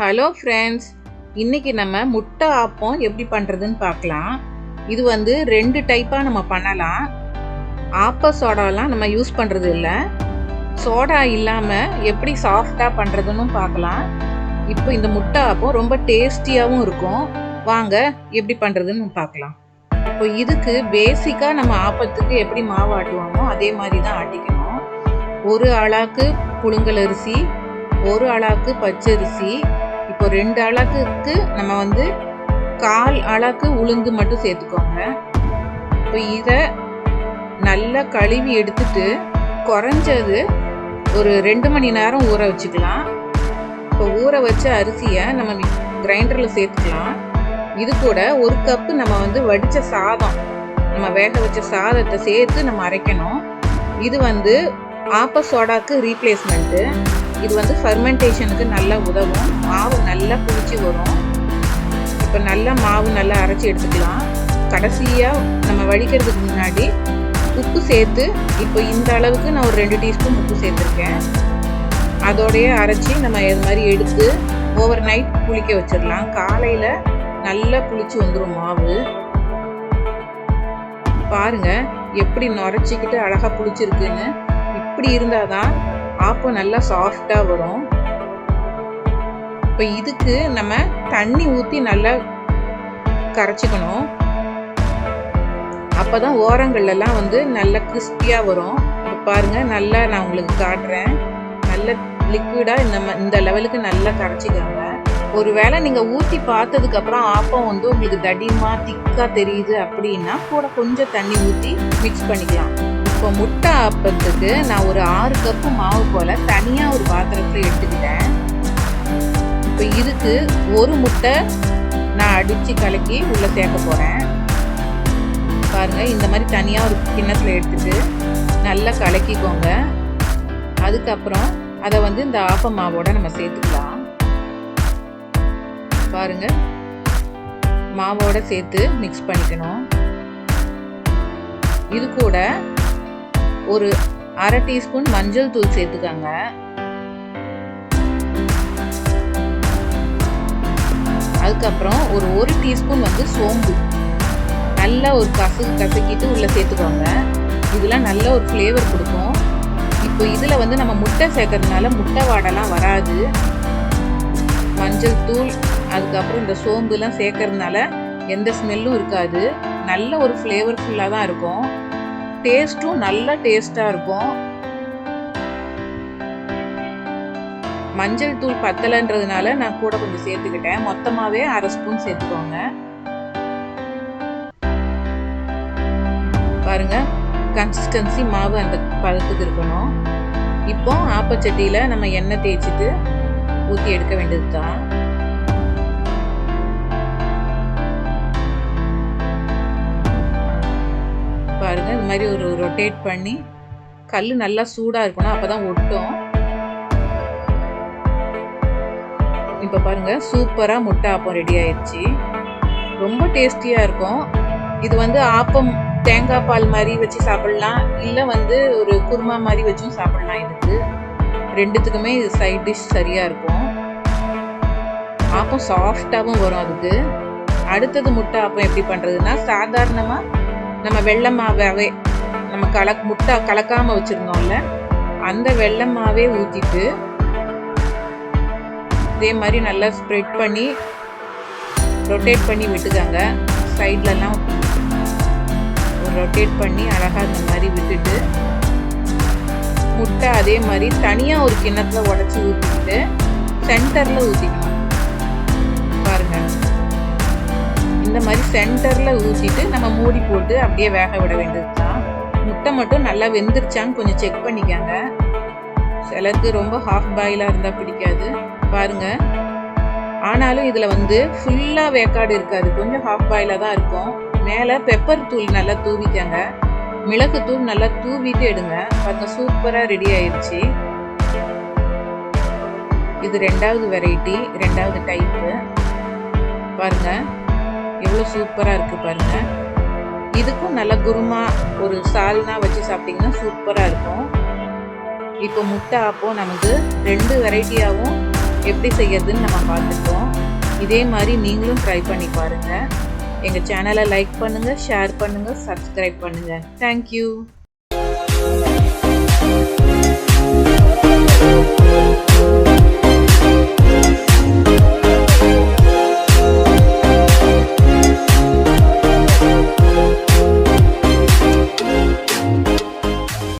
Hello friends, இன்னைக்கு நம்ம முட்டை ஆப்பம் எப்படி பண்ணுறதுன்னு பார்க்கலாம். இது வந்து 2 டைப்பாக நம்ம பண்ணலாம். ஆப்ப சோடாலாம் நம்ம யூஸ் பண்ணுறது இல்லை. சோடா இல்லாமல் எப்படி சாஃப்டாக பண்ணுறதுன்னு பார்க்கலாம். இப்போ இந்த முட்டை ஆப்பம் ரொம்ப டேஸ்டியாகவும் இருக்கும். வாங்க எப்படி பண்ணுறதுன்னு பார்க்கலாம். இப்போ இதுக்கு பேசிக்காக நம்ம ஆப்பத்துக்கு எப்படி மாவு ஆட்டுவோமோ அதே மாதிரி தான் ஆட்டிக்கணும். 1 அளாக்கு புழுங்கல் அரிசி, 1 அளாக்கு பச்சரிசி, இப்போ 2 அளாக்குக்கு நம்ம வந்து 1/4 அளாக்கு உளுந்து மட்டும் சேர்த்துக்கோங்க. இப்போ இதை நல்லா கழுவி எடுத்துட்டு குறைஞ்சது ஒரு 2 மணி நேரம் ஊற வச்சுக்கலாம். இப்போ ஊற வச்ச அரிசியை நம்ம கிரைண்டரில் சேர்த்துக்கலாம். இது கூட 1 கப்பு நம்ம வந்து வடித்த சாதம், நம்ம வேக வச்ச சாதத்தை சேர்த்து நம்ம அரைக்கணும். இது வந்து ஆப்ப சோடாக்கு ரீப்ளேஸ்மெண்ட்டு. இது வந்து ஃபெர்மெண்டேஷனுக்கு நல்லா உதவும். மாவு நல்லா புளிச்சு வரும். இப்போ நல்லா மாவு நல்லா அரைச்சி எடுத்துக்கலாம். கடைசியாக நம்ம வடிக்கிறதுக்கு முன்னாடி உப்பு சேர்த்து, இப்போ இந்த அளவுக்கு நான் ஒரு 2 டீஸ்பூன் உப்பு சேர்த்துருக்கேன். அதோடையே அரைச்சி நம்ம இது மாதிரி எடுத்து ஓவர் நைட் புளிக்க வச்சிடலாம். காலையில் நல்லா புளிச்சு வந்துடும் மாவு. பாருங்க எப்படி நுரைச்சிக்கிட்டு அழகாக புளிச்சிருக்குன்னு. இப்படி இருந்தால் தான் ஆப்பம் நல்லா சாஃப்டாக வரும். இப்போ இதுக்கு நம்ம தண்ணி ஊற்றி நல்லா கரைச்சிக்கணும். அப்போ தான் ஓரங்கள்லாம் வந்து நல்லா கிறிஸ்பியாக வரும். இப்போ பாருங்கள், நல்லா நான் உங்களுக்கு காட்டுறேன். நல்ல லிக்விடாக இந்த லெவலுக்கு நல்லா கரைச்சிக்கோங்க. ஒரு வேளை நீங்கள் ஊற்றி பார்த்ததுக்கப்புறம் ஆப்பம் வந்து உங்களுக்கு தடிமாக திக்காக தெரியுது அப்படின்னா கூட கொஞ்சம் தண்ணி ஊற்றி மிக்ஸ் பண்ணிக்கலாம். இப்போ முட்டை ஆப்பத்துக்கு நான் ஒரு 6 கப்பு மாவு போல் தனியாக ஒரு பாத்திரத்தில் எடுத்துக்கிட்டேன். இப்போ இதுக்கு 1 முட்டை நான் அடித்து கலக்கி உள்ளே சேர்க்க போகிறேன். பாருங்கள், இந்த மாதிரி தனியாக ஒரு கிண்ணத்தில் எடுத்துட்டு நல்லா கலக்கிக்கோங்க. அதுக்கப்புறம் அதை வந்து இந்த ஆப்ப மாவோட நம்ம சேர்த்துக்கலாம். பாருங்கள், மாவோட சேர்த்து மிக்ஸ் பண்ணிக்கணும். இது கூட ஒரு 1/2 டீஸ்பூன் மஞ்சள் தூள் சேர்த்துக்கோங்க. அதுக்கப்புறம் ஒரு 1 டீஸ்பூன் வந்து சோம்பு நல்லா ஒரு கசக்கிட்டு உள்ளே சேர்த்துக்கோங்க. இதெல்லாம் நல்ல ஒரு ஃப்ளேவர் கொடுக்கும். இப்போ இதில் வந்து நம்ம முட்டை சேர்க்கறதுனால முட்டை வாடெல்லாம் வராது. மஞ்சள் தூள் அதுக்கப்புறம் இந்த சோம்புலாம் சேர்க்கறதுனால எந்த ஸ்மெல்லும் இருக்காது. நல்ல ஒரு ஃப்ளேவர்ஃபுல்லாக தான் இருக்கும். டேஸ்ட்டும் நல்ல டேஸ்ட்டாக இருக்கும். மஞ்சள் தூள் பத்தலைன்றதுனால நான் கூட கொஞ்சம் சேர்த்துக்கிட்டேன். மொத்தமாகவே 1/2 ஸ்பூன் சேர்த்துக்கோங்க. பாருங்க, கன்சிஸ்டன்சி மாவு அந்த பதத்துக்கு இருக்கணும். இப்போ ஆப்பச்சட்டியில் நம்ம எண்ணெய் தேய்ச்சிட்டு ஊற்றி எடுக்க வேண்டியது தான். பாருங்க, இந்த மாதிரி ஒரு ரொட்டேட் பண்ணி கல் நல்லா சூடாக இருக்கணும், அப்போ தான் ஒட்டும். இப்போ பாருங்க, சூப்பராக முட்டை ஆப்பம் ரெடி ஆயிடுச்சு. ரொம்ப டேஸ்டியாக இருக்கும். இது வந்து ஆப்பம் தேங்காய் பால் மாதிரி வச்சு சாப்பிடலாம், இல்லை வந்து ஒரு குருமா மாதிரி வச்சும் சாப்பிடலாம். இதுக்கு 2த்துக்குமே இது சைட் டிஷ் சரியாக இருக்கும். ஆப்பம் சாஃப்டாகவும் வரும். அதுக்கு அடுத்தது முட்டை ஆப்பம் எப்படி பண்ணுறதுன்னா, சாதாரணமாக நம்ம வெள்ளை மாவே நம்ம முட்டை கலக்காமல் வச்சுருந்தோம்ல, அந்த வெள்ளை மாவே ஊற்றிட்டு இதே மாதிரி நல்லா ஸ்ப்ரெட் பண்ணி ரொட்டேட் பண்ணி விட்டுக்கோங்க. சைட்லலாம் ஒரு ரொட்டேட் பண்ணி அழகாக இந்த மாதிரி விட்டுட்டு முட்டை அதே மாதிரி தனியாக ஒரு கிண்ணத்தில் உடச்சி ஊற்றிக்கிட்டு சென்டரில் ஊற்றிக்கணும். பாருங்கள், இந்த மாதிரி சென்டரில் ஊற்றிட்டு நம்ம மூடி போட்டு அப்படியே வேக விட வேண்டியது தான். முட்டை மட்டும் நல்லா வெந்துருச்சான்னு கொஞ்சம் செக் பண்ணிக்கோங்க. சிலருக்கு ரொம்ப ஹாஃப் பாயிலாக இருந்தால் பிடிக்காது. பாருங்கள், ஆனாலும் இதில் வந்து ஃபுல்லாக வேக்காடு இருக்காது, கொஞ்சம் ஹாஃப் பாயிலாக தான் இருக்கும். மேலே பெப்பர் தூள் நல்லா தூவிக்கங்க, மிளகு தூள் நல்லா தூவிட்டு எடுங்க. பாருங்கள், சூப்பராக ரெடி ஆயிடுச்சு. இது 2வது வெரைட்டி, 2வது டைப்பு. பாருங்கள் எவ்வளோ சூப்பராக இருக்குது பாருங்கள். இதுக்கும் நல்லா குருமா ஒரு சால்னா வச்சு சாப்பிட்டிங்கன்னா சூப்பராக இருக்கும். இப்போ முட்டை ஆப்பம் நமக்கு 2 வெரைட்டியாகவும் எப்படி செய்யறதுன்னு நம்ம பார்த்துட்டோம். இதே மாதிரி நீங்களும் ட்ரை பண்ணி பாருங்கள். எங்கள் சேனலை லைக் பண்ணுங்கள், ஷேர் பண்ணுங்கள், சப்ஸ்கிரைப் பண்ணுங்கள். தேங்க்யூ.